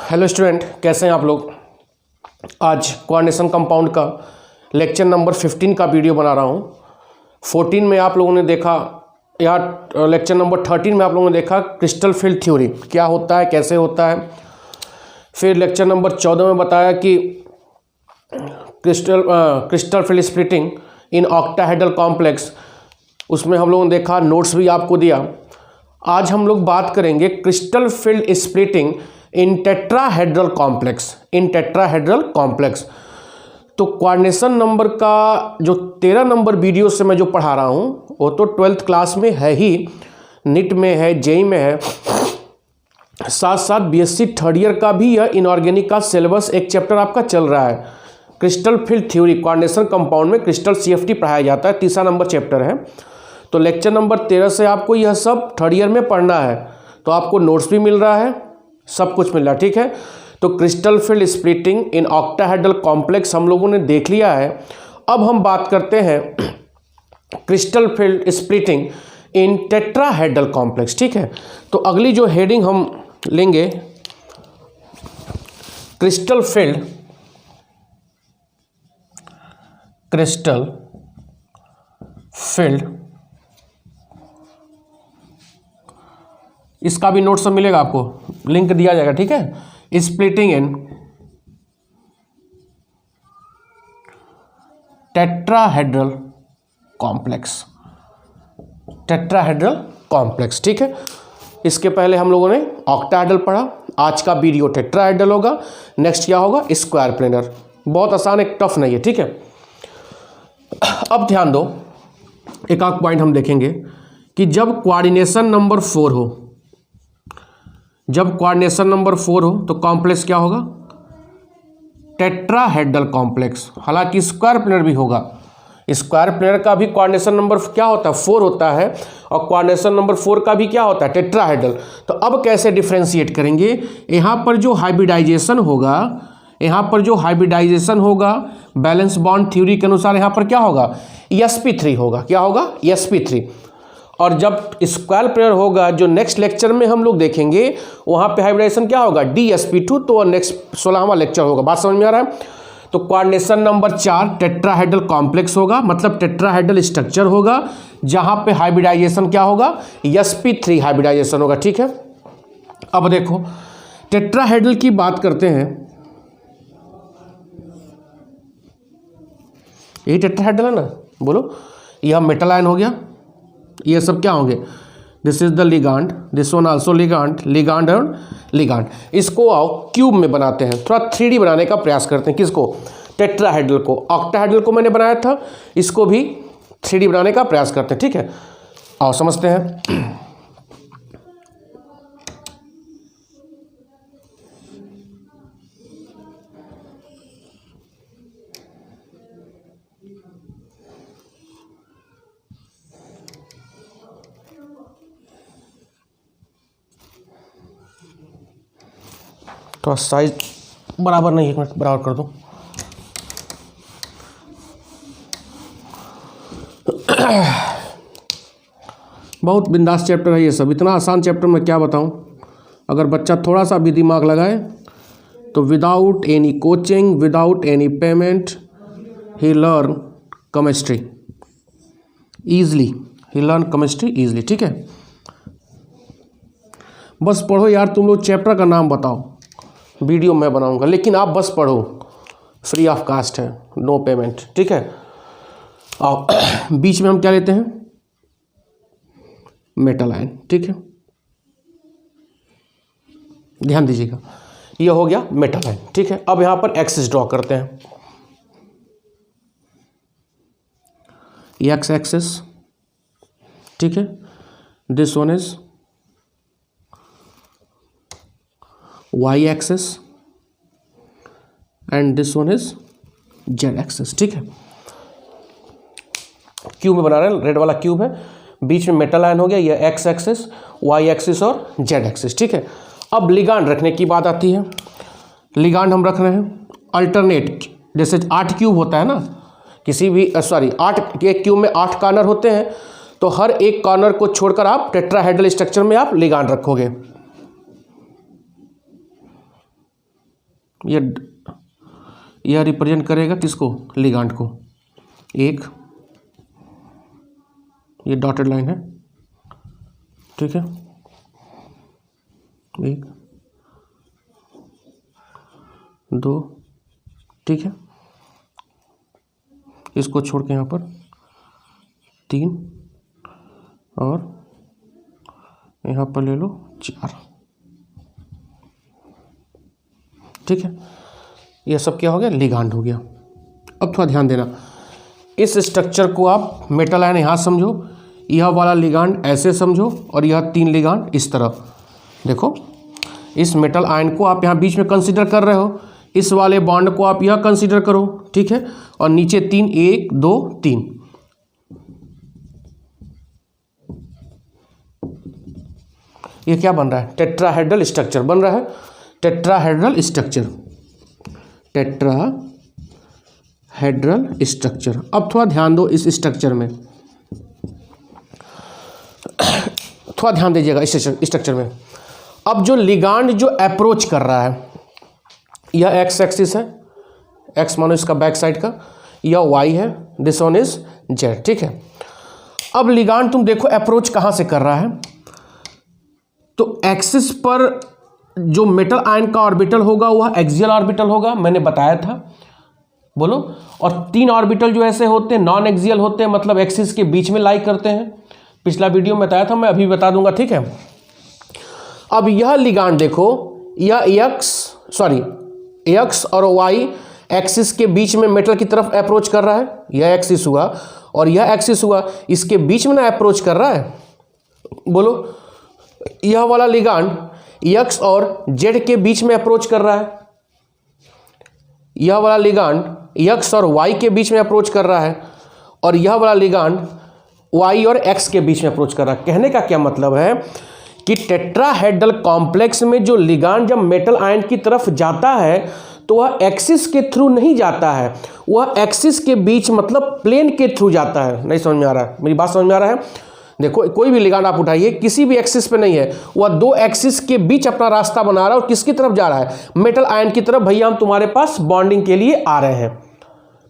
Hello student, कैसे हैं आप लोग। आज कोऑर्डिनेशन कंपाउंड का लेक्चर नंबर 15 का वीडियो बना रहा हूं। 14 में आप लोगों ने देखा, या लेक्चर नंबर 13 में आप लोगों ने देखा क्रिस्टल फील्ड थ्योरी क्या होता है, कैसे होता है। फिर लेक्चर नंबर 14 में बताया कि crystal field splitting in octahedral complex, उसमें हम लोगों ने देखा, नोट्स भी आपको दिया। आज हम लोग बात करेंगे क्रिस्टल फील्ड स्प्लिटिंग इन टेट्राहेड्रल कॉम्प्लेक्स। तो कोऑर्डिनेशन नंबर का जो 13 नंबर वीडियो से मैं जो पढ़ा रहा हूँ वो तो 12th क्लास में है ही, नीट में है, जेई में है, साथ साथ बीएससी थर्ड ईयर का भी यह इनऑर्गेनिक का सिलेबस एक चैप्टर आपका चल रहा है। Crystal field theory coordination compound में क्रिस्टल सीएफटी पढ़ाया जाता है, तीसरा नंबर चैप्टर है। तो लेक्चर नंबर 13 से आपको यह सब थर्ड ईयर में पढ़ना है। तो आपको नोट्स भी मिल रहा है, सब कुछ मिल रहा है, ठीक है। तो crystal field splitting in octahedral complex हम लोगों ने देख लिया है। अब हम बात करते हैं क्रिस्टल फील्ड स्प्लिटिंग इन टेट्राहेड्रल कॉम्प्लेक्स, ठीक है। तो अगली जो हेडिंग हम लेंगे, क्रिस्टल फील्ड इसका भी नोट सब मिलेगा, आपको लिंक दिया जाएगा, ठीक है। स्प्लिटिंग इन टेट्राहेड्रल कॉम्प्लेक्स, ठीक है। इसके पहले हम लोगों ने ऑक्टाहेड्रल पढ़ा, आज का वीडियो टेट्राहेड्रल होगा, नेक्स्ट क्या होगा, स्क्वायर प्लेनर। बहुत आसान है, टफ नहीं है, ठीक है। अब ध्यान दो, एक आध पॉइंट हम देखेंगे कि जब कोऑर्डिनेशन नंबर 4 हो, तो कॉम्प्लेक्स क्या होगा, टेट्राहेड्रल कॉम्प्लेक्स। हालांकि स्क्वायर प्लेनर भी होगा, स्क्वायर प्लेनर का भी कोऑर्डिनेशन नंबर क्या होता है, 4 होता है, और कोऑर्डिनेशन नंबर 4 का भी क्या होता है, टेट्राहेड्रल। तो अब कैसे डिफ्रेंशिएट करेंगे, यहाँ पर जो हाइब्रिडाइजेशन होगा, बैलेंस बॉन्ड थ्योरी के अनुसार यहाँ पर क्या होगा, sp3 होगा। क्या होगा, sp3। और जब स्क्वायर प्लेनर होगा, जो नेक्स्ट लेक्चर में हम लोग देखेंगे, वहाँ पे हाइब्रिडाइजेशन क्या होगा, dsp2। तो नेक्स्ट 16वां लेक्चर होगा। बात समझ में आ रहा है। तो कोऑर्डिनेशन नंबर 4 टेट्राहेड्रल कॉम्प्लेक्स होगा, मतलब टेट्राहेड्रल स्ट्रक्चर होगा, जहाँ पे हाइब्रिडाइजेशन क्या होगा, sp3 हाइब्रिडाइजेशन होगा, ठीक है। अब देखो, टेट्राहेड्रल की बात करते हैं, यही टेट्राहेड्रल है ना, बोलो। यह मेटल आयन हो गया, ये सब क्या होंगे, this is the ligand, this one also ligand और लिगांड। इसको आओ क्यूब में बनाते हैं, थोड़ा 3D बनाने का प्रयास करते हैं। किसको, टेट्राहेड्रल को। ऑक्टाहेड्रल को मैंने बनाया था, इसको भी 3D बनाने का प्रयास करते हैं, ठीक है। आओ समझते हैं। तो साइज बराबर नहीं, एक मिनट बराबर कर दो। बहुत बिंदास चैप्टर है ये सब, इतना आसान चैप्टर मैं क्या बताऊं। अगर बच्चा थोड़ा सा भी दिमाग लगाए तो without any coaching, without any payment, ही लर्न केमिस्ट्री ईजली, ठीक है। बस पढ़ो यार, तुम लोग चैप्टर का नाम बताओ, वीडियो मैं बनाऊंगा, लेकिन आप बस पढ़ो, फ्री ऑफ कास्ट है, नो पेमेंट, ठीक है। और बीच में हम क्या लेते हैं, मेटल आयन, ठीक है। ध्यान दीजिएगा, ये हो गया मेटल आयन, ठीक है। अब यहां पर एक्सिस ड्रॉ करते हैं, एक्स एक्सिस, ठीक है। This one is y axis and this one is z axis, ठीक है। क्यूब में बना रहे हैं, रेड वाला क्यूब है, बीच में मेटल आयन हो गया, ये x एक्सिस, y एक्सिस और z एक्सिस, ठीक है। अब लिगांड रखने की बात आती है। लिगांड हम रख रहे हैं अल्टरनेट, जैसे 8 क्यूब होता है ना, किसी भी 8 एक क्यूब में 8 कॉर्नर होते हैं, तो हर एक कॉर्नर को छोड़कर आप टेट्राहेड्रल स्ट्रक्चर में आप लिगांड रखोगे। यह रिप्रेजेंट करेगा किसको, लिगांड को। एक ये डॉटेड लाइन है, ठीक है, एक, दो, ठीक है, इसको छोड़ के यहाँ पर तीन और यहाँ पर ले लो चार, ठीक है। यह सब क्या हो गया, लिगांड हो गया। अब थोड़ा ध्यान देना, इस स्ट्रक्चर को आप मेटल आयन यहाँ समझो, यह वाला लिगांड ऐसे समझो, और यह तीन लिगांड इस तरफ। देखो इस मेटल आयन को आप यहाँ बीच में कंसीडर कर रहे हो, इस वाले बॉन्ड को आप यह कंसीडर करो, ठीक है, और नीचे तीन, एक दो तीन। ये क्या बन रहा है, टेट्राहेड्रल स्ट्रक्चर बन रहा है, टेट्राहेड्रल स्ट्रक्चर, टेट्राहेड्रल स्ट्रक्चर। अब थोड़ा ध्यान दो इस स्ट्रक्चर में, थोड़ा ध्यान दीजिएगा इस स्ट्रक्चर में। अब जो लिगांड जो अप्रोच कर रहा है, यह एक्स एक्सिस है, एक्स मानो इसका बैक साइड का, यह वाई है, दिस वन इज जेड, ठीक है। अब लिगांड तुम देखो अप्रोच कहाँ से कर रहा है, तो एक्सिस पर जो मेटल आयन का ऑर्बिटल होगा वह एक्सियल ऑर्बिटल होगा, मैंने बताया था, बोलो। और तीन ऑर्बिटल जो ऐसे होते हैं नॉन एक्सियल होते हैं, मतलब एक्सिस के बीच में लाई करते हैं, पिछला वीडियो में बताया था, मैं अभी बता दूंगा, ठीक है। अब यह लिगांड देखो, यह एक्स और वाई एक्सिस के बीच में मेटल की तरफ अप्रोच कर रहा है, यह एक्सिस हुआ और यह एक्सिस हुआ, इसके बीच में ना अप्रोच कर रहा है, बोलो। यह वाला लिगांड एक्स और जेड के बीच में अप्रोच कर रहा है, यह वाला लिगांड एक्स और वाई के बीच में अप्रोच कर रहा है, और यह वाला लिगांड वाई और एक्स के बीच में अप्रोच कर रहा है। कहने का क्या मतलब है कि टेट्राहेड्रल कॉम्प्लेक्स में जो लिगांड जब मेटल आयन की तरफ जाता है तो वह एक्सिस के थ्रू नहीं जाता है, वह एक्सिस के बीच मतलब प्लेन के थ्रू जाता है। नहीं समझ में आ रहा है, मेरी बात समझ में आ रहा है? देखो कोई भी लिगांड आप उठाइए, किसी भी एक्सिस पे नहीं है, वह दो एक्सिस के बीच अपना रास्ता बना रहा है, और किसकी तरफ जा रहा है, मेटल आयन की तरफ। भैया हम तुम्हारे पास बॉन्डिंग के लिए आ रहे हैं,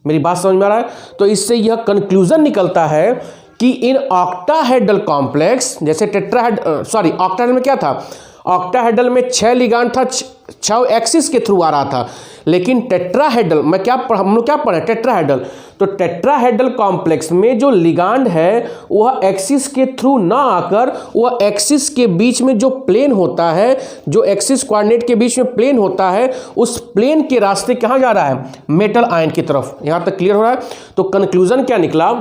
मेरी बात समझ में आ रहा है? तो इससे यह कंक्लूजन निकलता है कि इन ऑक्टाहेड्रल कॉम्प्लेक्स, जैसे ऑक्टाहेड्रल में क्या था, ऑक्टाहेड्रल में 6 लिगांड था, 6 एक्सिस के थ्रू आ रहा था, लेकिन टेट्राहेड्रल में हम लोग क्या पढ़े, टेट्राहेड्रल। तो टेट्राहेड्रल कॉम्प्लेक्स में जो लिगांड है वह एक्सिस के थ्रू ना आकर वह एक्सिस के बीच में जो प्लेन होता है, जो एक्सिस कोऑर्डिनेट के बीच में प्लेन होता है, उस प्लेन के रास्ते कहाँ जा रहा है, मेटल आयन की तरफ। यहाँ तक क्लियर हो रहा है? तो कंक्लूजन क्या निकला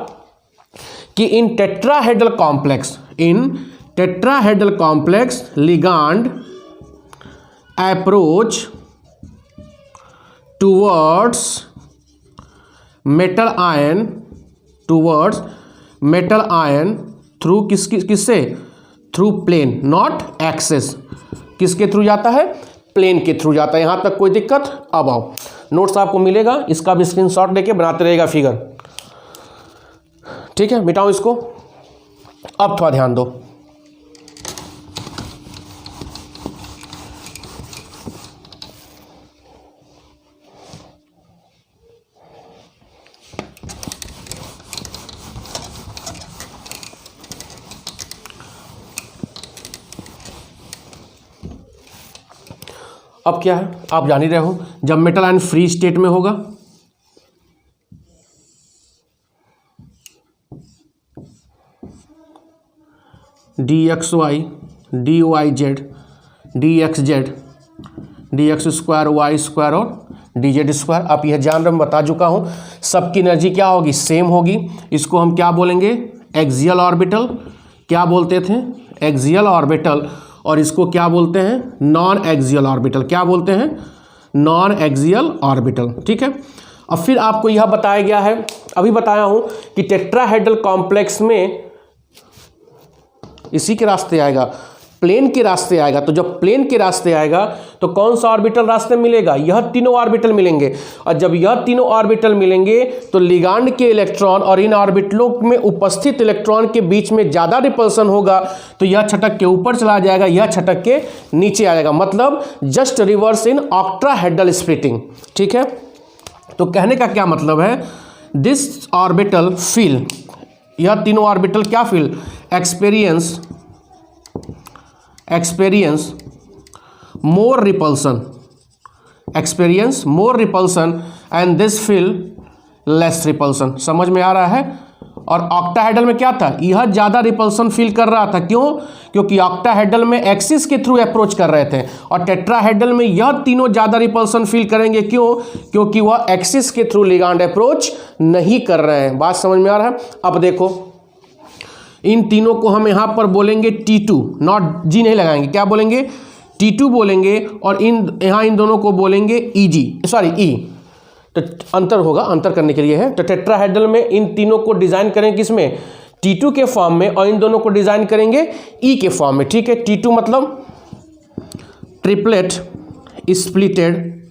कि इन tetrahedral complex ligand approach towards metal ion through किससे, थ्रू प्लेन नॉट एक्सिस। किसके थ्रू जाता है, प्लेन के थ्रू जाता है। यहां तक कोई दिक्कत? अब आओ, नोट्स आपको मिलेगा, इसका भी स्क्रीनशॉट लेके बनाते रहेगा फिगर, ठीक है। मिटाओ इसको। अब थोड़ा ध्यान दो, अब क्या है, आप जान ही रहे हो, जब मेटल आयन फ्री स्टेट में होगा dxy dyz dxz dx square y square और dz स्क्वायर। आप यह जान रहे, मैं बता चुका हूँ, सबकी एनर्जी क्या होगी, सेम होगी। इसको हम क्या बोलेंगे, एक्सियल ऑर्बिटल। क्या बोलते थे, एक्सियल ऑर्बिटल। और इसको क्या बोलते हैं, नॉन एक्सियल ऑर्बिटल। क्या बोलते हैं, नॉन एक्सियल ऑर्बिटल, ठीक है। अब फिर आपको यह बताया गया है, अभी बताया हूं कि टेट्राहेड्रल कॉम्प्लेक्स में इसी के रास्ते आएगा, प्लेन के रास्ते आएगा। तो जब प्लेन के रास्ते आएगा तो कौन सा ऑर्बिटल रास्ते मिलेगा? यह तीनों ऑर्बिटल मिलेंगे। और जब यह तीनों ऑर्बिटल मिलेंगे तो लिगांड के इलेक्ट्रॉन और इन ऑर्बिटलों में उपस्थित इलेक्ट्रॉन के बीच में ज़्यादा रिपल्सन होगा, तो यह छटक के ऊपर चला जाएगा, यह छटक के नीचे आ जाएगा। मतलब जस्ट रिवर्स इन ऑक्ट्राहेड्रल स्प्लिटिंग। ठीक है, तो कहने का क्या मतलब है, दिस ऑर्बिटल फील, यह तीनों ऑर्बिटल क्या feel, experience more repulsion, and this feel less repulsion. समझ में आ रहा है? और ऑक्टाहेड्रल में क्या था, यह ज़्यादा रिपल्सन फील कर रहा था। क्यों? क्योंकि ऑक्टाहेड्रल में एक्सिस के थ्रू अप्रोच कर रहे थे, और टेट्राहेड्रल में यह तीनों ज़्यादा रिपल्सन फील करेंगे। क्यों? क्योंकि वह एक्सिस के थ्रू लिगांड अप्रोच नहीं कर रहे हैं। बात समझ में आ रहा है? अब देखो, इन तीनों को हम यहाँ पर बोलेंगे T2, नॉट G नहीं लगाएंगे, क्या बोलेंगे, T2 बोलेंगे, और इन दोनों को बोलेंगे E। तो अंतर होगा, अंतर करने के लिए है। तो टेट्राहेड्रल में इन तीनों को डिजाइन करेंगे किसमें, T2 के फॉर्म में, और इन दोनों को डिजाइन करेंगे E के फॉर्म में। ठीक है, T2 मतलब ट्रिपलेट स्प्लिटेड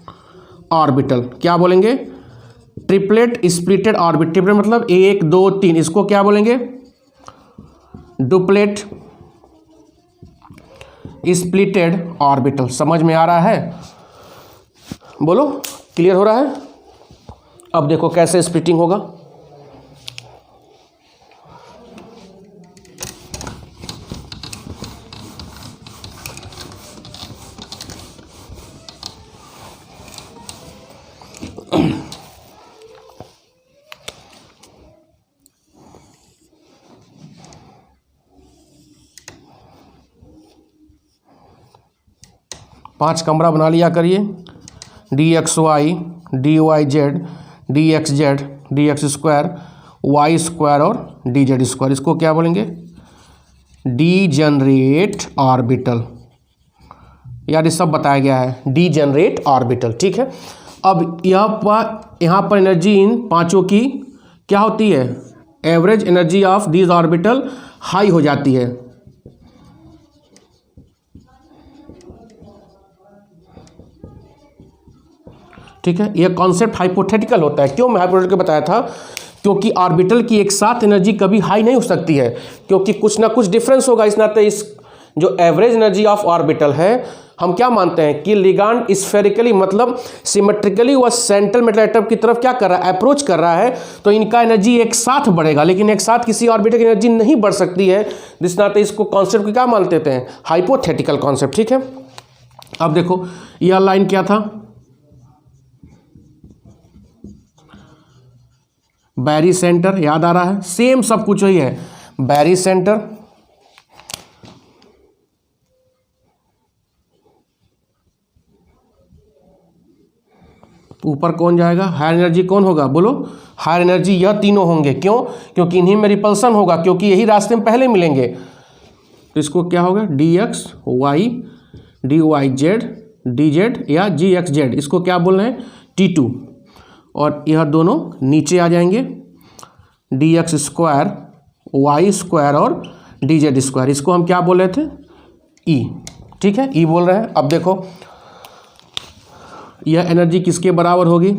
ऑर्बिटल, क्या बोलेंगे, ट्रिपलेट स्प्लिटेड ऑर्बिटल। ट्रिपलेट मतलब 1 2 3, इसको क्या बोलेंगे, डुप्लेट स्प्लिटेड ऑर्बिटल। समझ में आ रहा है? बोलो, क्लियर हो रहा है? अब देखो कैसे स्प्लिटिंग होगा। पांच कमरा बना लिया करिए, dxy, dyz, dxz, dx square, y square और dz स्क्वायर। इसको क्या बोलेंगे, डीजनरेट ऑर्बिटल। यार ये सब बताया गया है, डीजनरेट ऑर्बिटल। ठीक है, अब यहाँ पर एनर्जी इन पांचों की क्या होती है, average energy of these orbital high हो जाती है। ठीक है, यह कॉन्सेप्ट हाइपोथेटिकल होता है। क्यों मैं हाइपोथेटिकल बताया था, क्योंकि ऑर्बिटल की एक साथ एनर्जी कभी हाई नहीं हो सकती है, क्योंकि कुछ ना कुछ डिफरेंस होगा। इस नाते इस जो एवरेज एनर्जी ऑफ ऑर्बिटल है, हम क्या मानते हैं कि लिगांड स्फेरिकली मतलब सिमेट्रिकली वह सेंट्रल मेटल एटम की तरफ क्या कर रहा है, अप्रोच कर रहा है, तो इनका एनर्जी एक साथ बढ़ेगा, लेकिन एक साथ किसी ऑर्बिटल की एनर्जी नहीं बढ़ सकती है। जिस नाते इसको कॉन्सेप्ट क्या मान लेते हैं, हाइपोथेटिकल कॉन्सेप्ट। ठीक है, अब देखो यह लाइन क्या था, बैरी सेंटर, याद आ रहा है, सेम सब कुछ वही है, बैरी सेंटर, ऊपर कौन जाएगा, हायर एनर्जी कौन होगा, बोलो, हायर एनर्जी यह तीनों होंगे। क्यों? क्योंकि इन्हीं में रिपल्सन होगा, क्योंकि यही रास्ते में पहले मिलेंगे। तो इसको क्या होगा, dx y, dyz, dz या gxz, इसको क्या बोल रहे हैं, T2, और यह दोनों नीचे आ जाएंगे, dx स्क्वायर, y स्क्वायर और dz स्क्वायर। इसको हम क्या बोल रहे थे, E। ठीक है, E बोल रहे हैं। अब देखो यह एनर्जी किसके बराबर होगी,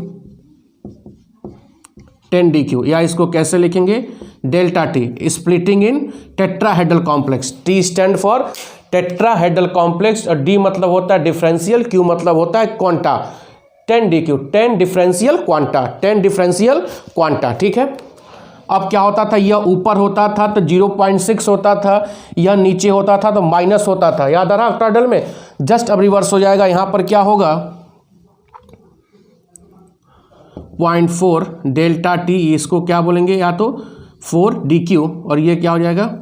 10 dq, या इसको कैसे लिखेंगे, delta T, splitting in tetrahedral complex. T stand for tetrahedral complex, और D मतलब होता है डिफरेंशियल, Q मतलब होता है quanta. 10 dq, 10 differential quanta, 10 differential quanta. ठीक है, अब क्या होता था, यह ऊपर होता था तो 0.6 होता था, यह नीचे होता था तो माइनस होता था, याद आ रहा ऑक्टाहेड्रल में। जस्ट अब रिवर्स हो जाएगा, यहाँ पर क्या होगा, 0.4 डेल्टा टी, इसको क्या बोलेंगे, या तो 4 dq, और ये क्या हो जाएगा,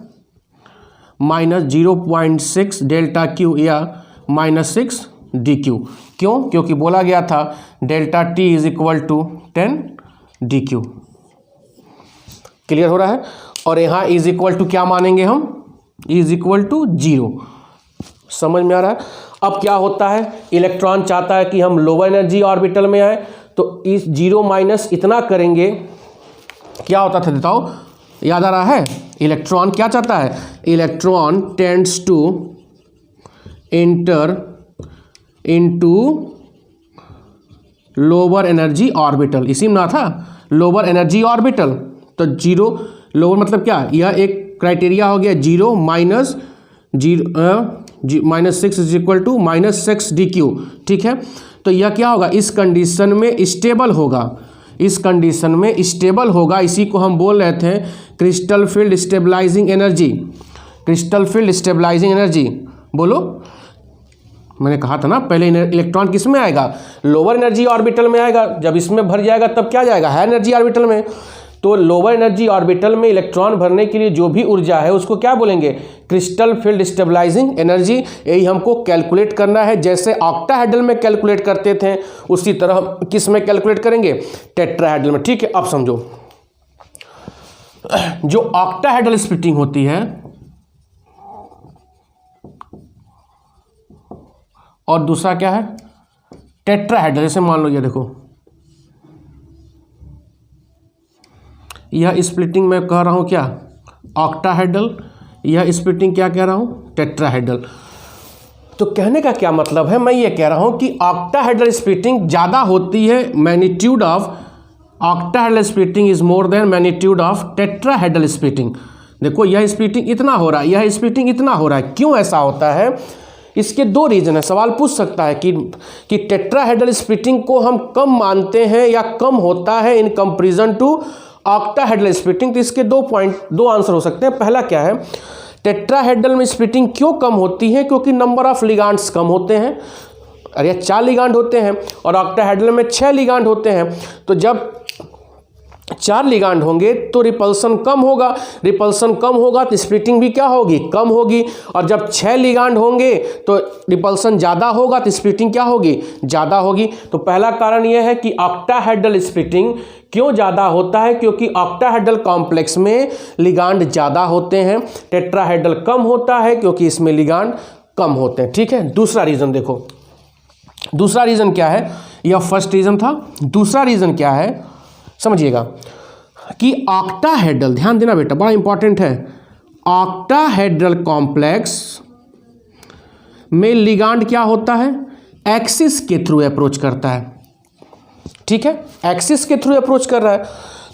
माइनस 0.6 डेल्टा क्यू या -6 dq। क्यों? क्योंकि बोला गया था delta t is equal to 10 dq। Clear हो रहा है? और यहाँ इज इक्वल टू क्या मानेंगे हम, इज इक्वल टू 0। समझ में आ रहा है? अब क्या होता है, इलेक्ट्रॉन चाहता है कि हम लोअर एनर्जी ऑर्बिटल में आए, तो इस 0 माइनस इतना करेंगे, क्या होता था बताओ, याद आ रहा है, इलेक्ट्रॉन क्या चाहता है, electron tends to enter into lower energy orbital, इसी में ना था लोअर एनर्जी ऑर्बिटल। तो जीरो लोअर मतलब क्या, यह एक क्राइटेरिया हो गया, zero minus -6 is equal to -6 dq, ठीक है। तो यह क्या होगा, इस कंडीशन में स्टेबल होगा, इस कंडीशन में स्टेबल होगा। इसी को हम बोल रहे थे crystal field stabilising energy, crystal field stabilising energy. बोलो, मैंने कहा था ना पहले इलेक्ट्रॉन किस में आएगा, लोअर एनर्जी ऑर्बिटल में आएगा। जब इसमें भर जाएगा तब क्या जाएगा, हाई एनर्जी ऑर्बिटल में। तो लोअर एनर्जी ऑर्बिटल में इलेक्ट्रॉन भरने के लिए जो भी ऊर्जा है उसको क्या बोलेंगे, क्रिस्टल फील्ड स्टेबलाइजिंग एनर्जी। यही हमको कैलकुलेट करना है, जैसे ऑक्टाहेड्रल में कैलकुलेट करते थे उसी तरह हम किस में कैलकुलेट करेंगे, टेट्राहेड्रल में, ठीक है। अब समझो, जो ऑक्टाहेड्रल स्प्लिटिंग होती है और दूसरा क्या है, टेट्राहेड्रल। जैसे मान लो ये देखो, यह स्प्लिटिंग मैं कह रहा हूँ क्या, ऑक्टाहेड्रल, यह स्प्लिटिंग क्या कह रहा हूँ, टेट्राहेड्रल। तो कहने का क्या मतलब है, मैं ये कह रहा हूँ कि ऑक्टाहेड्रल स्प्लिटिंग ज़्यादा होती है, magnitude of octahedral splitting is more than magnitude of tetrahedral splitting. देखो यह स्प्लिटिंग इतना हो रहा है, यह स्प्लिटिंग इतना हो रहा है, क्यों ऐसा होता है, इसके दो रीज़न है। सवाल पूछ सकता है कि टेट्राहेड्रल स्प्लिटिंग को हम कम मानते हैं या कम होता है in comparison to octahedral splitting. तो इसके दो आंसर हो सकते हैं। पहला क्या है, टेट्राहेड्रल में स्प्लिटिंग क्यों कम होती है, क्योंकि नंबर ऑफ लिगांड्स कम होते हैं। अरे 4 लिगांड होते हैं और ऑक्टाहेड्रल में 6 लिगांड होते हैं। तो जब 4 लिगांड होंगे तो रिपल्सन कम होगा, रिपल्सन कम होगा तो स्प्लिटिंग भी क्या होगी, कम होगी। और जब 6 लिगांड होंगे तो रिपल्सन ज़्यादा होगा तो स्प्लिटिंग क्या होगी, ज़्यादा होगी। तो पहला कारण यह है कि ऑक्टाहेड्रल स्प्लिटिंग क्यों ज़्यादा होता है, क्योंकि ऑक्टाहेड्रल कॉम्प्लेक्स में लिगांड ज़्यादा होते हैं, टेट्राहेड्रल कम होता है क्योंकि इसमें लिगांड कम होते हैं, ठीक है। दूसरा रीज़न देखो, दूसरा रीज़न क्या है, यह फर्स्ट रीज़न था। दूसरा रीज़न क्या है समझिएगा, कि ऑक्टाहेड्रल, ध्यान देना बेटा बड़ा इंपॉर्टेंट है, ऑक्टाहेड्रल कॉम्प्लेक्स में लिगांड क्या होता है, एक्सिस के थ्रू अप्रोच करता है, ठीक है, एक्सिस के थ्रू अप्रोच कर रहा है।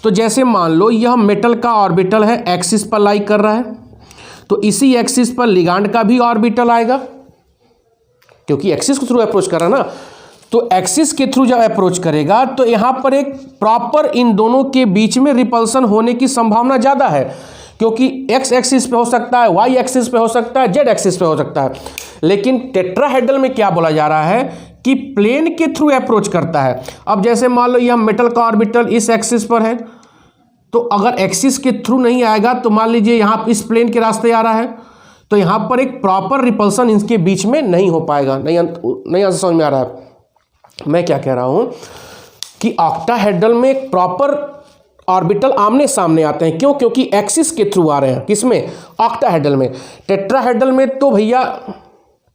तो जैसे मान लो यह मेटल का ऑर्बिटल है, एक्सिस पर लाई कर रहा है, तो इसी एक्सिस पर लिगांड का भी ऑर्बिटल आएगा, क्योंकि एक्सिस के थ्रू अप्रोच कर रहा है ना। तो एक्सिस के थ्रू जब अप्रोच करेगा तो यहाँ पर एक प्रॉपर इन दोनों के बीच में रिपल्सन होने की संभावना ज़्यादा है, क्योंकि एक्स एक्सिस पे हो सकता है, वाई एक्सिस पे हो सकता है, जेड एक्सिस पे हो सकता है। लेकिन टेट्राहेड्रल में क्या बोला जा रहा है कि प्लेन के थ्रू अप्रोच करता है। अब जैसे मान लो यह मेटल का ऑर्बिटल इस एक्सिस पर है, तो अगर एक्सिस के थ्रू नहीं आएगा तो मान लीजिए यहाँ इस प्लेन के रास्ते आ रहा है, तो यहाँ पर एक प्रॉपर रिपल्सन इनके बीच में नहीं हो पाएगा। नहीं आंसर समझ में आ रहा है। मैं क्या कह रहा हूँ कि ऑक्टाहेड्रल में एक प्रॉपर ऑर्बिटल आमने सामने आते हैं, क्यों, क्योंकि एक्सिस के थ्रू आ रहे हैं, किसमें, ऑक्टाहेड्रल में। टेट्राहेड्रल में तो भैया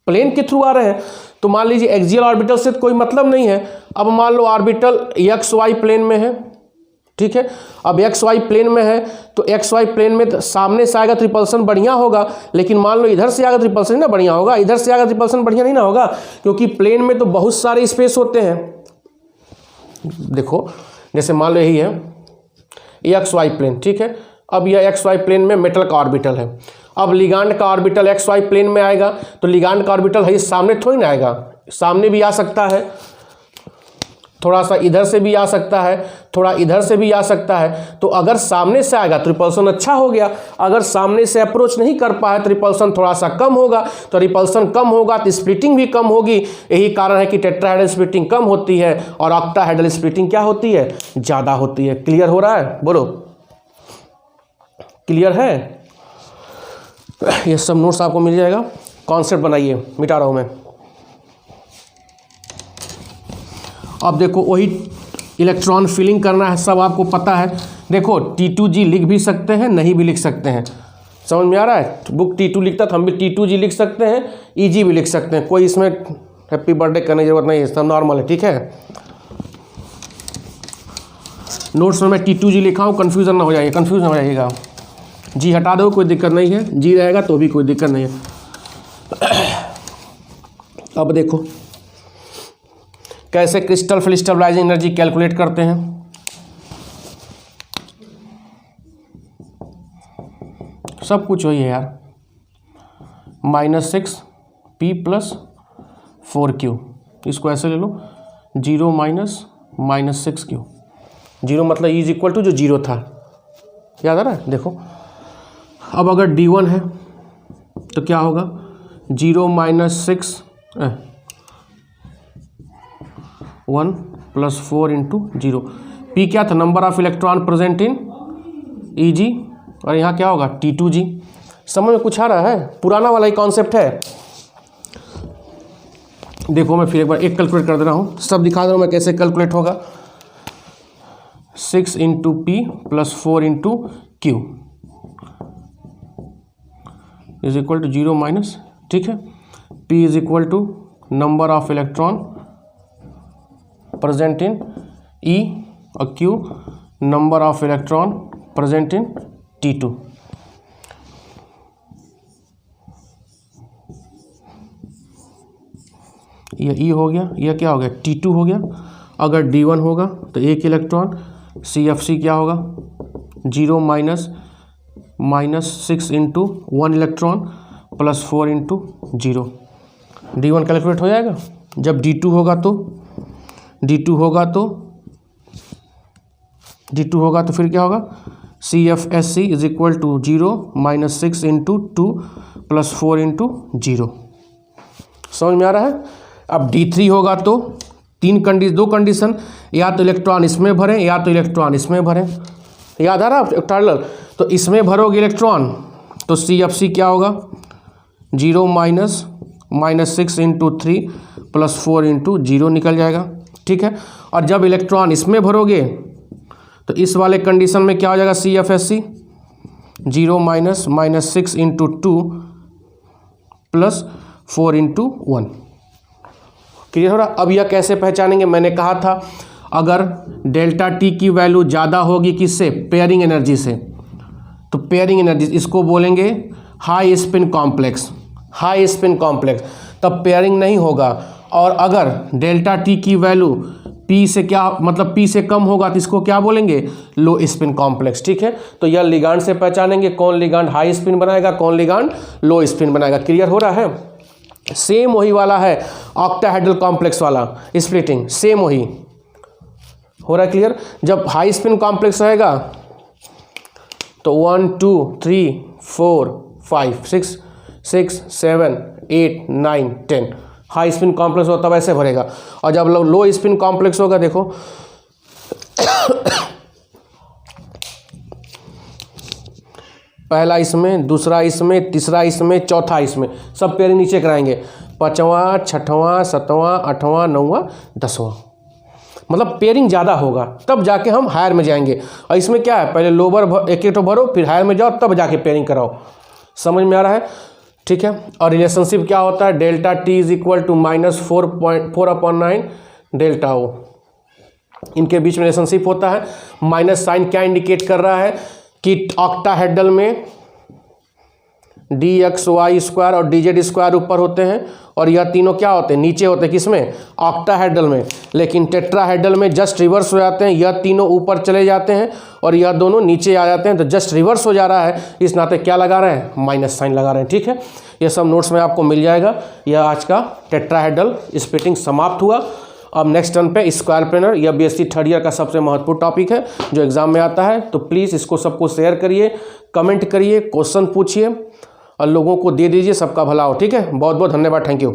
प्लेन के थ्रू आ रहे हैं। तो मान लीजिए एक्सियल ऑर्बिटल से कोई मतलब नहीं है। अब मान लो ऑर्बिटल एक्स वाई प्लेन में है, ठीक है। अब एक्स वाई प्लेन में है तो एक्स वाई प्लेन में तो सामने से आएगा तो रिपल्सन बढ़िया होगा, लेकिन मान लो इधर से आएगा तो रिपल्सन ना बढ़िया होगा, इधर से आएगा तो रिपल्सन बढ़िया नहीं ना होगा, क्योंकि प्लेन में तो बहुत सारे स्पेस होते हैं। देखो जैसे मान लो यही है एक्स वाई प्लेन, ठीक है। अब यह एक्स वाई प्लेन में मेटल का ऑर्बिटल है। अब लिगांड का ऑर्बिटल एक्स वाई प्लेन में आएगा तो लिगांड का ऑर्बिटल है सामने थोड़ी ना आएगा, सामने भी आ सकता है, थोड़ा सा इधर से भी आ सकता है, थोड़ा इधर से भी आ सकता है। तो अगर सामने से आएगा तो रिपल्सन अच्छा हो गया, अगर सामने से अप्रोच नहीं कर पाए तो रिपल्सन थोड़ा सा कम होगा, तो रिपल्सन कम होगा तो स्प्लिटिंग भी कम होगी। यही कारण है कि टेट्राहेड्रल स्प्लिटिंग कम होती है और ऑक्टाहेड्रल स्प्लिटिंग क्या होती है, ज़्यादा होती है। क्लियर हो रहा है, बोलो क्लियर है। ये सब नोट्स आपको मिल जाएगा, कॉन्सेप्ट बनाइए, मिटा रहा हूँ मैं। अब देखो वही इलेक्ट्रॉन फिलिंग करना है, सब आपको पता है। देखो T2G लिख भी सकते हैं, नहीं भी लिख सकते हैं, समझ में आ रहा है। बुक T2 लिखता तो हम भी T2G लिख सकते हैं, EG भी लिख सकते हैं, कोई इसमें हैप्पी बर्थडे करने की जरूरत नहीं है, सब नॉर्मल है, ठीक है। नोट्स में मैं T2G लिखा हूँ, कन्फ्यूज़न ना हो जाइए, कन्फ्यूज ना हो जाइएगा। जी हटा दो, कोई दिक्कत नहीं है, जी रहेगा तो भी कोई दिक्कत नहीं है। अब देखो कैसे क्रिस्टल स्टेबलाइजिंग एनर्जी कैलकुलेट करते हैं। सब कुछ वही है यार, -6p + 4q, इसको ऐसे ले लो 0 - -6q। 0 मतलब E = जो 0 था, याद आ रहा है। देखो अब अगर D1 है तो क्या होगा, 0 - 6 1 + 4 × 0। P क्या था, number of electron present in Eg, और यहाँ क्या होगा T2g। समझ में कुछ आ रहा है, पुराना वाला ही कॉन्सेप्ट है। देखो मैं फिर एक बार एक कैलकुलेट कर दे रहा हूँ, सब दिखा दे रहा हूँ मैं कैसे कैलकुलेट होगा। 6 × P + 4 × Q = 0 - ठीक है। P = number of electron present in E और Q number of electron present in T2। यह E हो गया, यह क्या हो गया T2 हो गया। अगर D1 होगा तो एक इलेक्ट्रॉन, CFC क्या होगा 0 - -6 × 1 इलेक्ट्रॉन + 4 × 0। D1 कैलकुलेट हो जाएगा। जब D2 होगा तो फिर क्या होगा, CFSC = 0 - 6 × 2 + 4 × 0। समझ में आ रहा है। अब D3 होगा तो दो कंडीशन, या तो इलेक्ट्रॉन इसमें भरें या तो इलेक्ट्रॉन इसमें भरें। याद आ रहा है टर्नल, तो इसमें भरोगे इलेक्ट्रॉन तो CFC क्या होगा 0 - -6 × 3 + 4 × 0 निकल जाएगा, ठीक है। और जब इलेक्ट्रॉन इसमें भरोगे तो इस वाले कंडीशन में क्या हो जाएगा, CFSC 0 - -6 × 2 + 4 × 1। क्लियर हो रहा। अब यह कैसे पहचानेंगे, मैंने कहा था अगर डेल्टा टी की वैल्यू ज़्यादा होगी किससे, पेयरिंग एनर्जी से, तो पेयरिंग एनर्जी इसको बोलेंगे high spin complex. High spin complex तब पेयरिंग नहीं होगा। और अगर डेल्टा टी की वैल्यू P से क्या मतलब P से कम होगा तो इसको क्या बोलेंगे, लो स्पिन कॉम्प्लेक्स, ठीक है। तो यह लिगांड से पहचानेंगे कौन लिगांड हाई स्पिन बनाएगा, कौन लिगांड लो स्पिन बनाएगा। क्लियर हो रहा है। सेम वही वाला है ऑक्टाहेड्रल कॉम्प्लेक्स वाला स्प्लिटिंग, सेम वही हो रहा है। क्लियर। जब हाई स्पिन कॉम्प्लेक्स रहेगा तो 1 2 3 4 5 6 6 7 8 9 10 हाई स्पिन कॉम्प्लेक्स हो तब ऐसे भरेगा। और जब लो स्पिन कॉम्प्लेक्स होगा, देखो पहला इसमें, दूसरा इसमें, तीसरा इसमें, चौथा इसमें, सब पेयरिंग नीचे कराएंगे। 5वां 6वां 7वां 8वां 9वां 10वां, मतलब पेयरिंग ज़्यादा होगा तब जाके हम हायर में जाएंगे। और इसमें क्या है, पहले लोअर एक एक भरो फिर हायर में जाओ तब जाके पेयरिंग कराओ। समझ में आ रहा है, ठीक है। और रिलेशनशिप क्या होता है, डेल्टा टी = -4/9 डेल्टा ओ, इनके बीच में रिलेशनशिप होता है। माइनस साइन क्या इंडिकेट कर रहा है कि ऑक्टाहेड्रल में dxy² और dz² ऊपर होते हैं और यह तीनों क्या होते हैं, नीचे होते हैं। किसमें, ऑक्टाहेड्रल में। लेकिन टेट्राहेड्रल में जस्ट रिवर्स हो जाते हैं, यह तीनों ऊपर चले जाते हैं और यह दोनों नीचे आ जाते हैं। तो जस्ट रिवर्स हो जा रहा है, इस नाते क्या लगा रहे हैं, माइनस साइन लगा रहे हैं, ठीक है। यह सब नोट्स में आपको मिल जाएगा। यह आज का टेट्राहेड्रल स्प्लिटिंग समाप्त हुआ। अब नेक्स्ट टर्न पे स्क्वायर प्लेनर, यह BSc थर्ड ईयर का सबसे महत्वपूर्ण टॉपिक है जो एग्जाम में आता है। तो प्लीज़ इसको सबको शेयर करिए, कमेंट करिए, क्वेश्चन पूछिए और लोगों को दे दीजिए, सबका भला हो, ठीक है। बहुत बहुत धन्यवाद, थैंक यू।